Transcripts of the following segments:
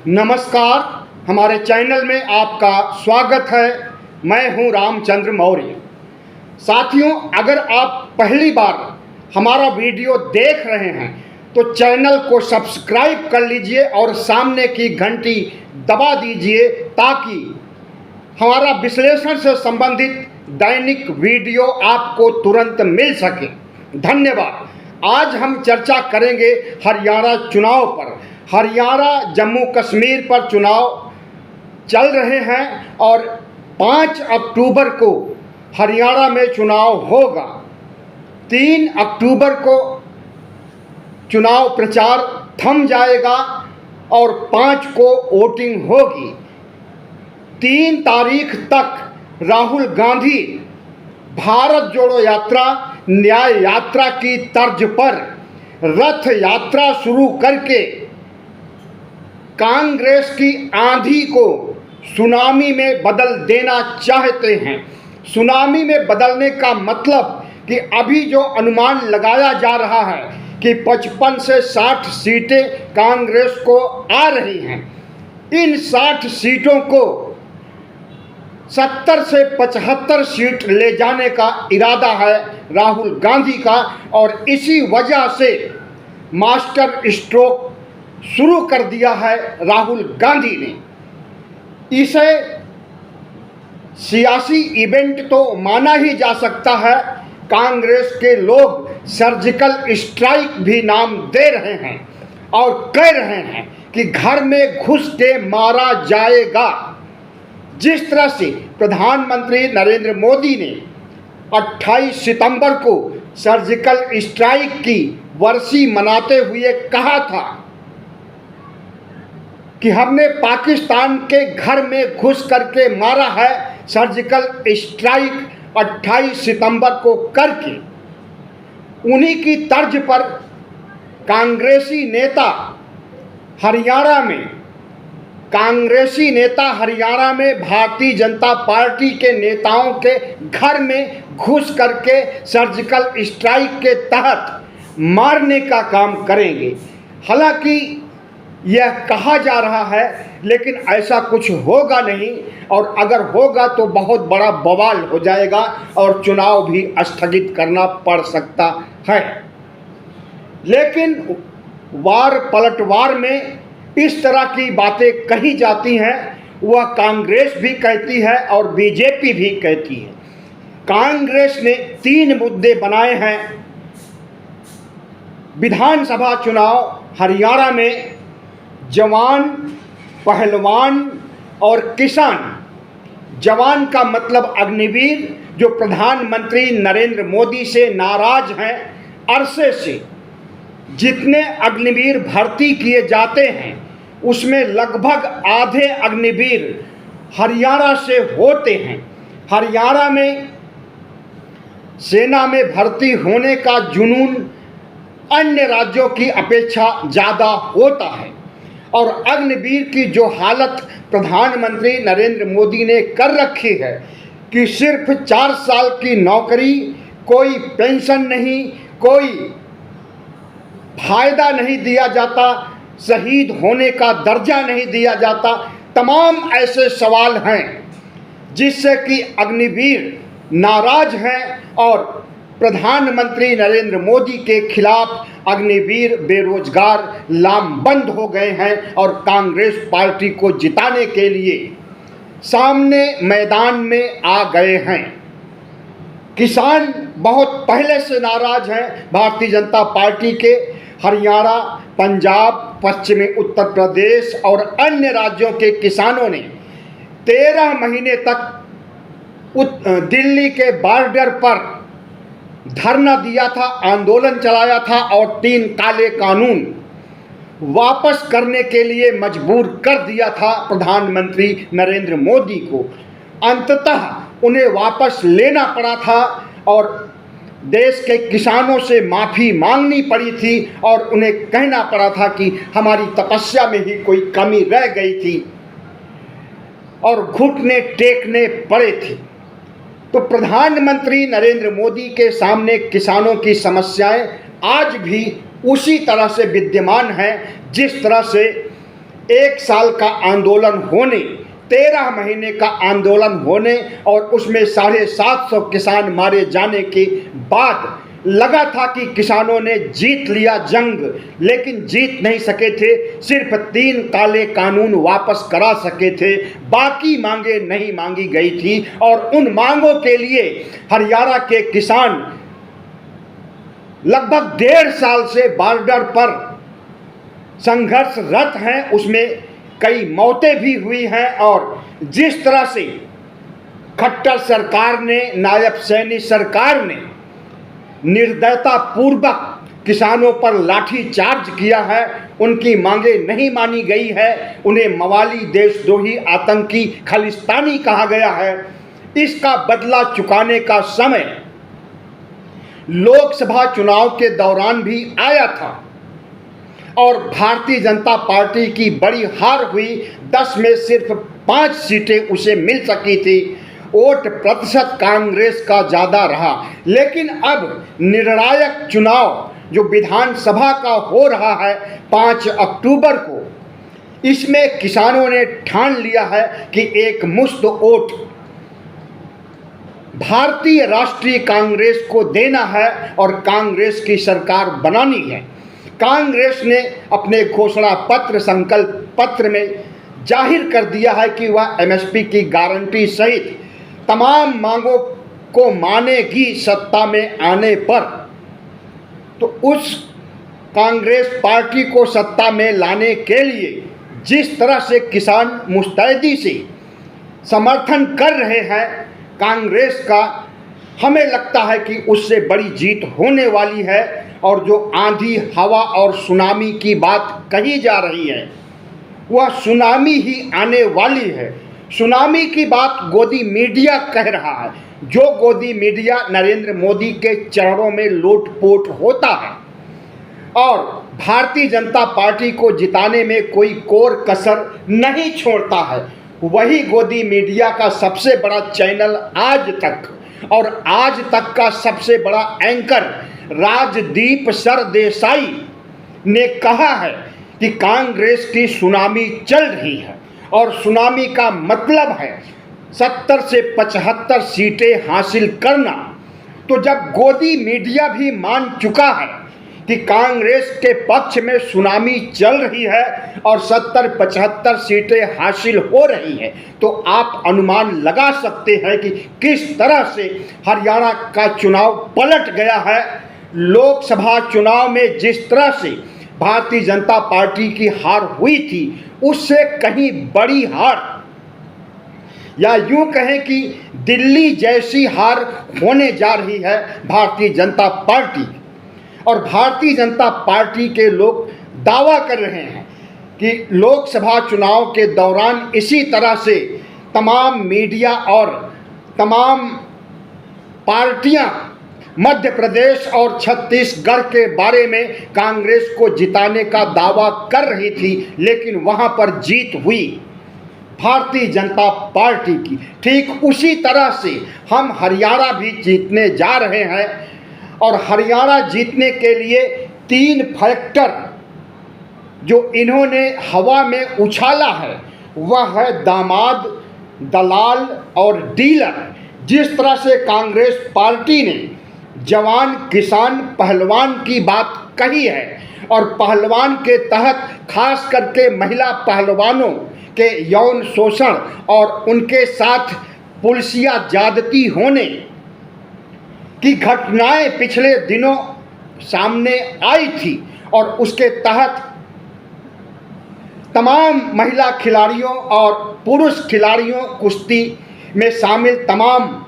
नमस्कार, हमारे चैनल में आपका स्वागत है। मैं हूं रामचंद्र मौर्य। साथियों, अगर आप पहली बार हमारा वीडियो देख रहे हैं तो चैनल को सब्सक्राइब कर लीजिए और सामने की घंटी दबा दीजिए ताकि हमारा विश्लेषण से संबंधित दैनिक वीडियो आपको तुरंत मिल सके। धन्यवाद। आज हम चर्चा करेंगे हरियाणा चुनाव पर। हरियाणा जम्मू कश्मीर पर चुनाव चल रहे हैं और 5 अक्टूबर को हरियाणा में चुनाव होगा। 3 अक्टूबर को चुनाव प्रचार थम जाएगा और 5 को वोटिंग होगी। 3 तारीख तक राहुल गांधी भारत जोड़ो यात्रा, न्याय यात्रा की तर्ज पर रथ यात्रा शुरू करके कांग्रेस की आंधी को सुनामी में बदल देना चाहते हैं। सुनामी में बदलने का मतलब कि अभी जो अनुमान लगाया जा रहा है कि 55 से 60 सीटें कांग्रेस को आ रही हैं, इन 60 सीटों को 70 से 75 सीट ले जाने का इरादा है राहुल गांधी का। और इसी वजह से मास्टर स्ट्रोक शुरू कर दिया है राहुल गांधी ने। इसे सियासी इवेंट तो माना ही जा सकता है। कांग्रेस के लोग सर्जिकल स्ट्राइक भी नाम दे रहे हैं और कह रहे हैं कि घर में घुस के मारा जाएगा। जिस तरह से प्रधानमंत्री नरेंद्र मोदी ने 28 सितंबर को सर्जिकल स्ट्राइक की वर्षी मनाते हुए कहा था कि हमने पाकिस्तान के घर में घुस करके मारा है, सर्जिकल स्ट्राइक 28 सितंबर को करके, उन्हीं की तर्ज पर कांग्रेसी नेता हरियाणा में भारतीय जनता पार्टी के नेताओं के घर में घुस करके सर्जिकल स्ट्राइक के तहत मारने का काम करेंगे। हालांकि यह कहा जा रहा है, लेकिन ऐसा कुछ होगा नहीं, और अगर होगा तो बहुत बड़ा बवाल हो जाएगा और चुनाव भी स्थगित करना पड़ सकता है। लेकिन वार पलटवार में इस तरह की बातें कही जाती हैं, वह कांग्रेस भी कहती है और बीजेपी भी कहती है। कांग्रेस ने 3 मुद्दे बनाए हैं विधानसभा चुनाव हरियाणा में: जवान, पहलवान और किसान। जवान का मतलब अग्निवीर, जो प्रधानमंत्री नरेंद्र मोदी से नाराज हैं अरसे से। जितने अग्निवीर भर्ती किए जाते हैं उसमें लगभग आधे अग्निवीर हरियाणा से होते हैं। हरियाणा में सेना में भर्ती होने का जुनून अन्य राज्यों की अपेक्षा ज़्यादा होता है और अग्निवीर की जो हालत प्रधानमंत्री नरेंद्र मोदी ने कर रखी है कि सिर्फ 4 साल की नौकरी, कोई पेंशन नहीं, कोई फायदा नहीं दिया जाता, शहीद होने का दर्जा नहीं दिया जाता, तमाम ऐसे सवाल हैं जिससे कि अग्निवीर नाराज हैं और प्रधानमंत्री नरेंद्र मोदी के खिलाफ अग्निवीर बेरोजगार लामबंद हो गए हैं और कांग्रेस पार्टी को जिताने के लिए सामने मैदान में आ गए हैं। किसान बहुत पहले से नाराज हैं भारतीय जनता पार्टी के। हरियाणा, पंजाब, पश्चिमी उत्तर प्रदेश और अन्य राज्यों के किसानों ने 13 महीने तक दिल्ली के बॉर्डर पर धरना दिया था, आंदोलन चलाया था और 3 काले कानून वापस करने के लिए मजबूर कर दिया था प्रधानमंत्री नरेंद्र मोदी को। अंततः उन्हें वापस लेना पड़ा था और देश के किसानों से माफ़ी मांगनी पड़ी थी और उन्हें कहना पड़ा था कि हमारी तपस्या में ही कोई कमी रह गई थी और घुटने टेकने पड़े थे। तो प्रधानमंत्री नरेंद्र मोदी के सामने किसानों की समस्याएं आज भी उसी तरह से विद्यमान हैं जिस तरह से 1 साल का आंदोलन होने, 13 महीने का आंदोलन होने और उसमें 750 किसान मारे जाने के बाद लगा था कि किसानों ने जीत लिया जंग, लेकिन जीत नहीं सके थे। सिर्फ 3 काले कानून वापस करा सके थे, बाकी मांगे नहीं मांगी गई थी। और उन मांगों के लिए हरियाणा के किसान लगभग 1.5 साल से बॉर्डर पर संघर्षरत हैं। उसमें कई मौतें भी हुई हैं और जिस तरह से खट्टर सरकार ने, नायब सैनी सरकार ने निर्दयता पूर्वक किसानों पर लाठी चार्ज किया है, उनकी मांगे नहीं मानी गई है, उन्हें मवाली देशद्रोही आतंकी खालिस्तानी कहा गया है। इसका बदला चुकाने का समय लोकसभा चुनाव के दौरान भी आया था और भारतीय जनता पार्टी की बड़ी हार हुई। 10 में सिर्फ 5 सीटें उसे मिल सकी थी। वोट प्रतिशत कांग्रेस का ज़्यादा रहा, लेकिन अब निर्णायक चुनाव जो विधानसभा का हो रहा है 5 अक्टूबर को, इसमें किसानों ने ठान लिया है कि एक मुश्त वोट भारतीय राष्ट्रीय कांग्रेस को देना है और कांग्रेस की सरकार बनानी है। कांग्रेस ने अपने घोषणा पत्र, संकल्प पत्र में जाहिर कर दिया है कि वह एमएसपी की गारंटी सहित तमाम मांगों को मानेगी सत्ता में आने पर। तो उस कांग्रेस पार्टी को सत्ता में लाने के लिए जिस तरह से किसान मुस्तैदी से समर्थन कर रहे हैं कांग्रेस का, हमें लगता है कि उससे बड़ी जीत होने वाली है। और जो आंधी, हवा और सुनामी की बात कही जा रही है, वह सुनामी ही आने वाली है। सुनामी की बात गोदी मीडिया कह रहा है, जो गोदी मीडिया नरेंद्र मोदी के चरणों में लोटपोट होता है और भारतीय जनता पार्टी को जिताने में कोई कोर कसर नहीं छोड़ता है। वही गोदी मीडिया का सबसे बड़ा चैनल आज तक, और आज तक का सबसे बड़ा एंकर राजदीप सरदेसाई ने कहा है कि कांग्रेस की सुनामी चल रही है और सुनामी का मतलब है 70 से 75 सीटें हासिल करना। तो जब गोदी मीडिया भी मान चुका है कि कांग्रेस के पक्ष में सुनामी चल रही है और 70-75 सीटें हासिल हो रही हैं, तो आप अनुमान लगा सकते हैं कि किस तरह से हरियाणा का चुनाव पलट गया है। लोकसभा चुनाव में जिस तरह से भारतीय जनता पार्टी की हार हुई थी, उससे कहीं बड़ी हार, या यूं कहें कि दिल्ली जैसी हार होने जा रही है भारतीय जनता पार्टी। और भारतीय जनता पार्टी के लोग दावा कर रहे हैं कि लोकसभा चुनाव के दौरान इसी तरह से तमाम मीडिया और तमाम पार्टियां मध्य प्रदेश और छत्तीसगढ़ के बारे में कांग्रेस को जिताने का दावा कर रही थी, लेकिन वहां पर जीत हुई भारतीय जनता पार्टी की। ठीक उसी तरह से हम हरियाणा भी जीतने जा रहे हैं और हरियाणा जीतने के लिए 3 फैक्टर जो इन्होंने हवा में उछाला है, वह है दामाद, दलाल और डीलर। जिस तरह से कांग्रेस पार्टी ने जवान, किसान, पहलवान की बात कही है और पहलवान के तहत खास करके महिला पहलवानों के यौन शोषण और उनके साथ पुलिसिया ज्यादती होने की घटनाएं पिछले दिनों सामने आई थी और उसके तहत तमाम महिला खिलाड़ियों और पुरुष खिलाड़ियों, कुश्ती में शामिल तमाम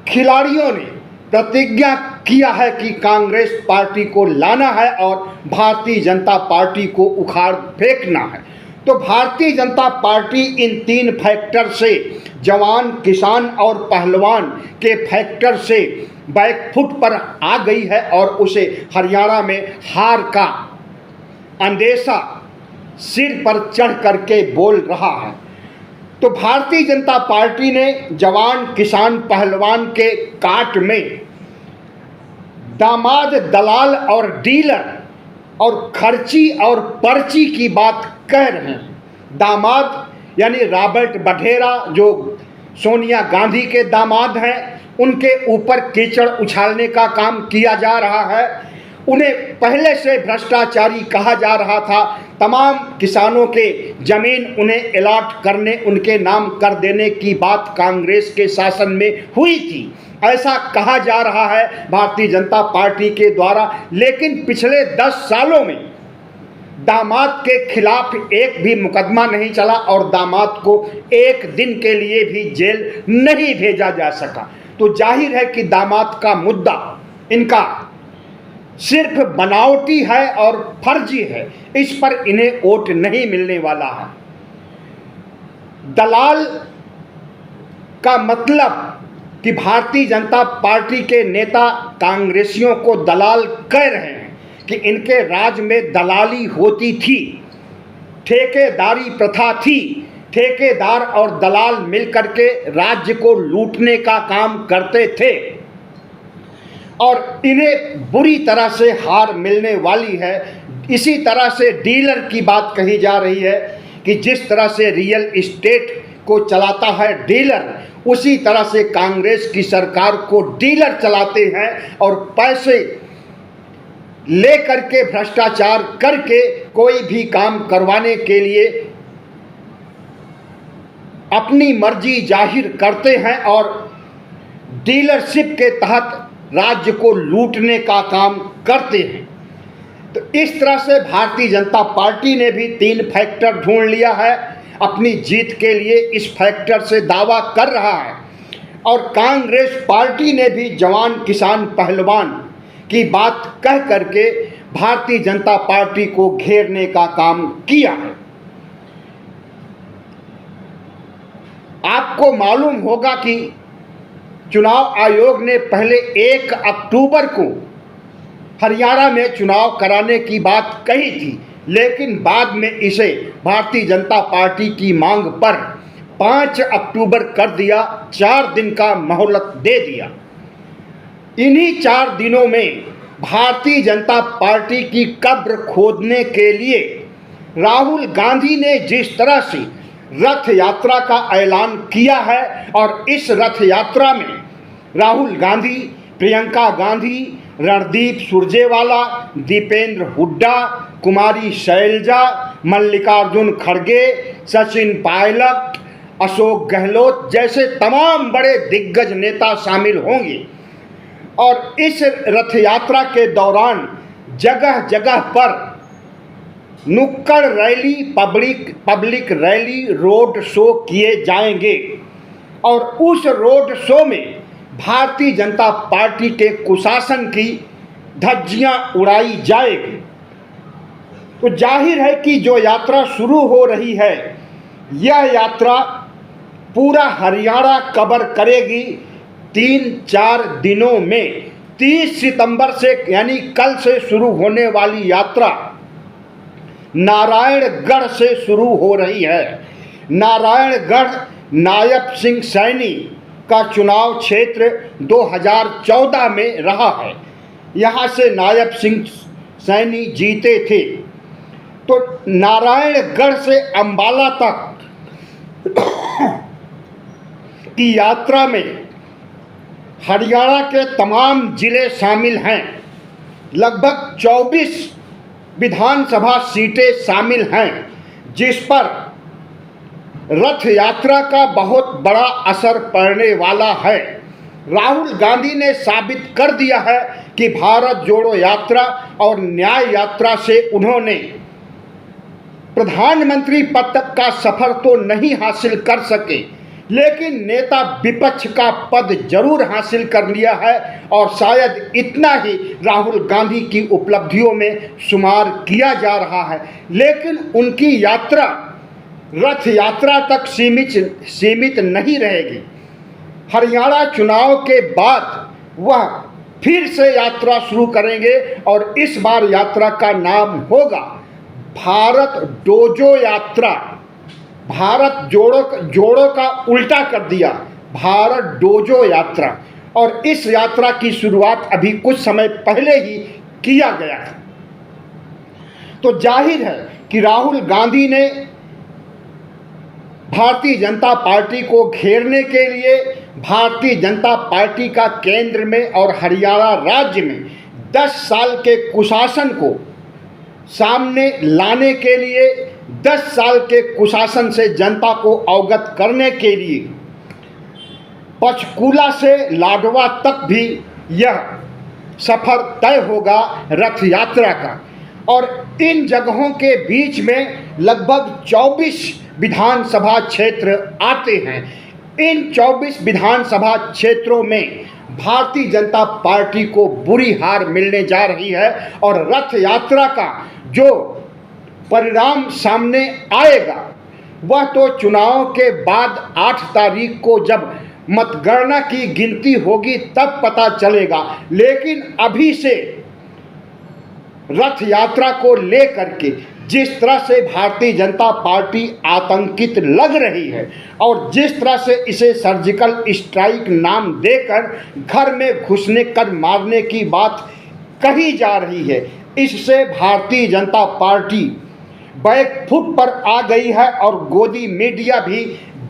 खिलाड़ियों ने प्रतिज्ञा किया है कि कांग्रेस पार्टी को लाना है और भारतीय जनता पार्टी को उखाड़ फेंकना है। तो भारतीय जनता पार्टी इन 3 फैक्टर से, जवान, किसान और पहलवान के फैक्टर से बैकफुट पर आ गई है और उसे हरियाणा में हार का अंदेशा सिर पर चढ़ करके बोल रहा है। तो भारतीय जनता पार्टी ने जवान, किसान, पहलवान के काट में दामाद, दलाल और डीलर और खर्ची और पर्ची की बात कह रहे हैं। दामाद यानी रॉबर्ट वढेरा जो सोनिया गांधी के दामाद हैं, उनके ऊपर कीचड़ उछालने का काम किया जा रहा है। उन्हें पहले से भ्रष्टाचारी कहा जा रहा था। तमाम किसानों के ज़मीन उन्हें अलॉट करने, उनके नाम कर देने की बात कांग्रेस के शासन में हुई थी, ऐसा कहा जा रहा है भारतीय जनता पार्टी के द्वारा। लेकिन पिछले 10 सालों में दामाद के खिलाफ एक भी मुकदमा नहीं चला और दामाद को एक दिन के लिए भी जेल नहीं भेजा जा सका। तो जाहिर है कि दामाद का मुद्दा इनका सिर्फ बनावटी है और फर्जी है, इस पर इन्हें वोट नहीं मिलने वाला है। दलाल का मतलब कि भारतीय जनता पार्टी के नेता कांग्रेसियों को दलाल कह रहे हैं कि इनके राज में दलाली होती थी, ठेकेदारी प्रथा थी, ठेकेदार और दलाल मिलकर के राज्य को लूटने का काम करते थे और इन्हें बुरी तरह से हार मिलने वाली है। इसी तरह से डीलर की बात कही जा रही है कि जिस तरह से रियल एस्टेट को चलाता है डीलर, उसी तरह से कांग्रेस की सरकार को डीलर चलाते हैं और पैसे ले करके भ्रष्टाचार करके कोई भी काम करवाने के लिए अपनी मर्जी जाहिर करते हैं और डीलरशिप के तहत राज्य को लूटने का काम करते हैं। तो इस तरह से भारतीय जनता पार्टी ने भी 3 फैक्टर ढूंढ लिया है, अपनी जीत के लिए इस फैक्टर से दावा कर रहा है। और कांग्रेस पार्टी ने भी जवान किसान पहलवान की बात कह करके भारतीय जनता पार्टी को घेरने का काम किया है। आपको मालूम होगा कि चुनाव आयोग ने पहले 1 अक्टूबर को हरियाणा में चुनाव कराने की बात कही थी, लेकिन बाद में इसे भारतीय जनता पार्टी की मांग पर 5 अक्टूबर कर दिया, 4 दिन का मोहलत दे दिया। इन्हीं 4 दिनों में भारतीय जनता पार्टी की कब्र खोदने के लिए राहुल गांधी ने जिस तरह से रथ यात्रा का ऐलान किया है और इस रथ यात्रा में राहुल गांधी, प्रियंका गांधी, रणदीप सुरजेवाला, दीपेंद्र हुड्डा, कुमारी शैलजा, मल्लिकार्जुन खड़गे, सचिन पायलट, अशोक गहलोत जैसे तमाम बड़े दिग्गज नेता शामिल होंगे। और इस रथ यात्रा के दौरान जगह जगह पर नुक्कड़ rally, public rally, road show किए जाएंगे और उस रोड शो में भारतीय जनता पार्टी के कुशासन की धज्जियां उड़ाई जाएगी। तो जाहिर है कि जो यात्रा शुरू हो रही है, यह यात्रा पूरा हरियाणा कवर करेगी 3-4 दिनों में। 30 सितंबर से यानी कल से शुरू होने वाली यात्रा नारायणगढ़ से शुरू हो रही है। नारायणगढ़ नायब सिंह सैनी का चुनाव क्षेत्र 2014 में रहा है, यहाँ से नायब सिंह सैनी जीते थे। तो नारायणगढ़ से अंबाला तक की यात्रा में हरियाणा के तमाम जिले शामिल हैं। लगभग 24 विधानसभा सीटें शामिल हैं, जिस पर रथ यात्रा का बहुत बड़ा असर पड़ने वाला है। राहुल गांधी ने साबित कर दिया है कि भारत जोड़ो यात्रा और न्याय यात्रा से उन्होंने प्रधानमंत्री पद तक का सफर तो नहीं हासिल कर सके, लेकिन नेता विपक्ष का पद जरूर हासिल कर लिया है और शायद इतना ही राहुल गांधी की उपलब्धियों में शुमार किया जा रहा है। लेकिन उनकी यात्रा रथ यात्रा तक सीमित नहीं रहेगी। हरियाणा चुनाव के बाद वह फिर से यात्रा शुरू करेंगे और इस बार यात्रा का नाम होगा भारत डोजो यात्रा। भारत जोड़ो का उल्टा कर दिया, भारत डोजो यात्रा। और इस यात्रा की शुरुआत अभी कुछ समय पहले ही किया गया था। तो जाहिर है कि राहुल गांधी ने भारतीय जनता पार्टी को घेरने के लिए भारतीय जनता पार्टी का केंद्र में और हरियाणा राज्य में 10 साल के कुशासन को सामने लाने के लिए, 10 साल के कुशासन से जनता को अवगत करने के लिए पंचकूला से लाडवा तक भी यह सफ़र तय होगा रथ यात्रा का। और इन जगहों के बीच में लगभग 24 विधानसभा क्षेत्र आते हैं। इन 24 विधानसभा क्षेत्रों में भारतीय जनता पार्टी को बुरी हार मिलने जा रही है और रथ यात्रा का जो परिणाम सामने आएगा वह तो चुनाव के बाद 8 तारीख को जब मतगणना की गिनती होगी तब पता चलेगा। लेकिन अभी से रथ यात्रा को लेकर के जिस तरह से भारतीय जनता पार्टी आतंकित लग रही है और जिस तरह से इसे सर्जिकल स्ट्राइक नाम देकर घर में घुसने कर मारने की बात कही जा रही है, इससे भारतीय जनता पार्टी बैकफुट पर आ गई है और गोदी मीडिया भी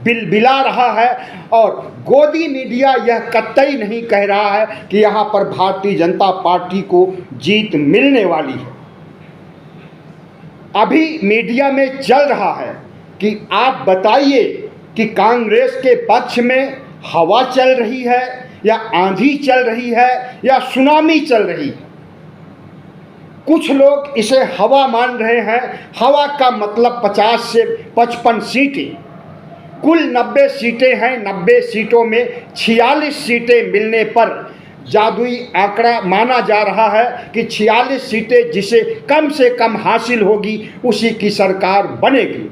बिलबिला रहा है। और गोदी मीडिया यह कतई नहीं कह रहा है कि यहाँ पर भारतीय जनता पार्टी को जीत मिलने वाली है। अभी मीडिया में चल रहा है कि आप बताइए कि कांग्रेस के पक्ष में हवा चल रही है या आंधी चल रही है या सुनामी चल रही है। कुछ लोग इसे हवा मान रहे हैं। हवा का मतलब 50 से 55 सीटें, कुल 90 सीटें हैं। 90 सीटों में 46 सीटें मिलने पर जादुई आंकड़ा माना जा रहा है कि 46 सीटें जिसे कम से कम हासिल होगी उसी की सरकार बनेगी।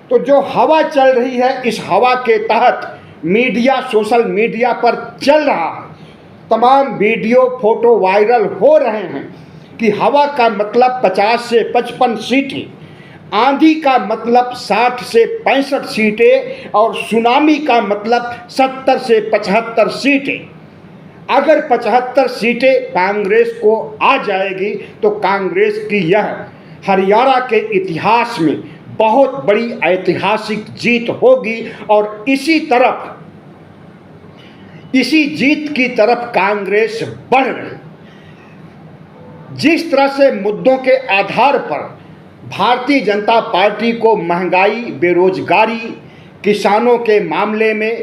तो जो हवा चल रही है, इस हवा के तहत मीडिया, सोशल मीडिया पर चल रहा है, तमाम वीडियो फोटो वायरल हो रहे हैं कि हवा का मतलब 50 से 55 सीटें, आंधी का मतलब 60 से 65 सीटें और सुनामी का मतलब 70 से 75 सीटें। अगर 75 सीटें कांग्रेस को आ जाएगी तो कांग्रेस की यह हरियाणा के इतिहास में बहुत बड़ी ऐतिहासिक जीत होगी और इसी जीत की तरफ कांग्रेस बढ़ रही। जिस तरह से मुद्दों के आधार पर भारतीय जनता पार्टी को महंगाई, बेरोजगारी, किसानों के मामले में,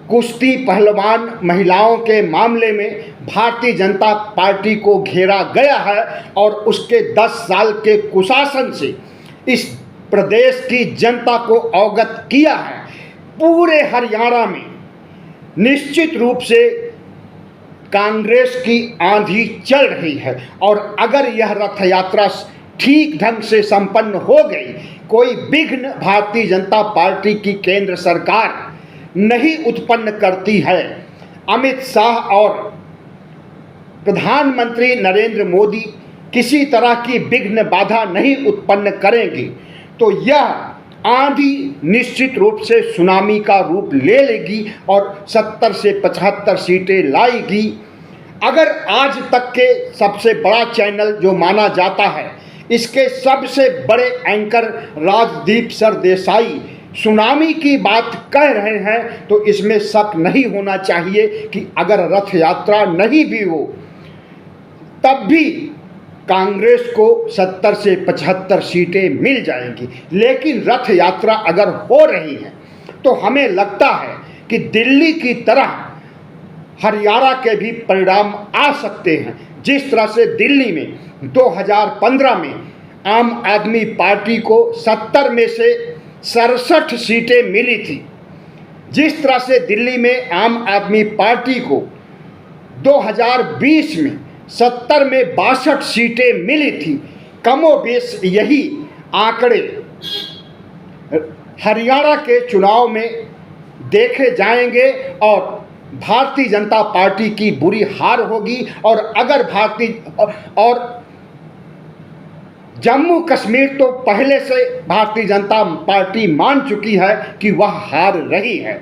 कुश्ती पहलवान महिलाओं के मामले में भारतीय जनता पार्टी को घेरा गया है और उसके 10 साल के कुशासन से इस प्रदेश की जनता को अवगत किया है। पूरे हरियाणा में निश्चित रूप से कांग्रेस की आंधी चल रही है और अगर यह रथ यात्रा ठीक ढंग से संपन्न हो गई, कोई विघ्न भारतीय जनता पार्टी की केंद्र सरकार नहीं उत्पन्न करती है, अमित शाह और प्रधानमंत्री नरेंद्र मोदी किसी तरह की विघ्न बाधा नहीं उत्पन्न करेंगे, तो यह आंधी निश्चित रूप से सुनामी का रूप ले लेगी और 70 से 75 सीटें लाएगी। अगर आज तक के सबसे बड़ा चैनल जो माना जाता है, इसके सबसे बड़े एंकर राजदीप सरदेसाई सुनामी की बात कह रहे हैं तो इसमें शक नहीं होना चाहिए कि अगर रथ यात्रा नहीं भी हो तब भी कांग्रेस को 70 से 75 सीटें मिल जाएंगी। लेकिन रथ यात्रा अगर हो रही है तो हमें लगता है कि दिल्ली की तरह हरियाणा के भी परिणाम आ सकते हैं। जिस तरह से दिल्ली में 2015 में आम आदमी पार्टी को 70 में से 67 सीटें मिली थी, जिस तरह से दिल्ली में आम आदमी पार्टी को 2020 में 70 में 62 सीटें मिली थी, कमोबेश यही आंकड़े हरियाणा के चुनाव में देखे जाएंगे और भारतीय जनता पार्टी की बुरी हार होगी। और अगर जम्मू कश्मीर तो पहले से भारतीय जनता पार्टी मान चुकी है कि वह हार रही है।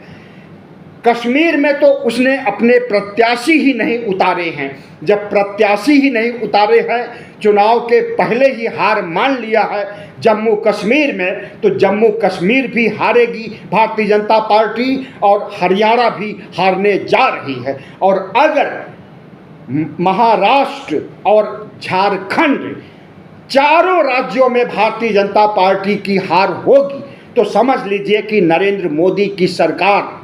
कश्मीर में तो उसने अपने प्रत्याशी ही नहीं उतारे हैं। जब प्रत्याशी ही नहीं उतारे हैं, चुनाव के पहले ही हार मान लिया है जम्मू कश्मीर में, तो जम्मू कश्मीर भी हारेगी भारतीय जनता पार्टी और हरियाणा भी हारने जा रही है। और अगर महाराष्ट्र और झारखंड चारों राज्यों में भारतीय जनता पार्टी की हार होगी तो समझ लीजिए कि नरेंद्र मोदी की सरकार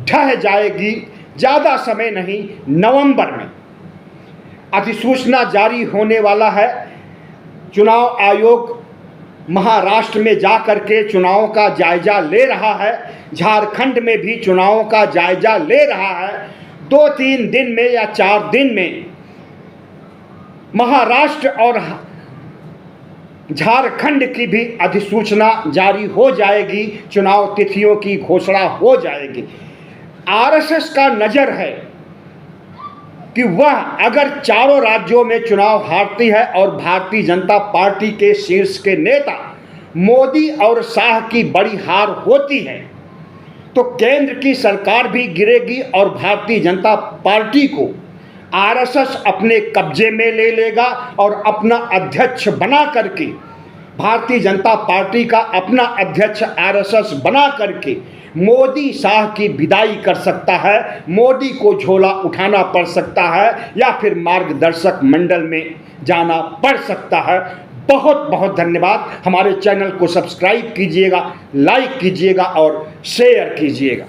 ढह जाएगी। ज़्यादा समय नहीं, नवंबर में अधिसूचना जारी होने वाला है। चुनाव आयोग महाराष्ट्र में जा कर के चुनावों का जायजा ले रहा है, झारखंड में भी चुनावों का जायजा ले रहा है। 2-3 दिन में या 4 दिन में महाराष्ट्र और झारखंड की भी अधिसूचना जारी हो जाएगी, चुनाव तिथियों की घोषणा हो जाएगी। आरएसएस का नज़र है कि वह अगर चारों राज्यों में चुनाव हारती है और भारतीय जनता पार्टी के शीर्ष के नेता मोदी और शाह की बड़ी हार होती है तो केंद्र की सरकार भी गिरेगी और भारतीय जनता पार्टी को आरएसएस अपने कब्जे में ले लेगा और अपना अध्यक्ष बना करके, भारतीय जनता पार्टी का अपना अध्यक्ष आरएसएस बना करके मोदी शाह की विदाई कर सकता है। मोदी को झोला उठाना पड़ सकता है या फिर मार्गदर्शक मंडल में जाना पड़ सकता है। बहुत बहुत धन्यवाद। हमारे चैनल को सब्सक्राइब कीजिएगा, लाइक कीजिएगा और शेयर कीजिएगा।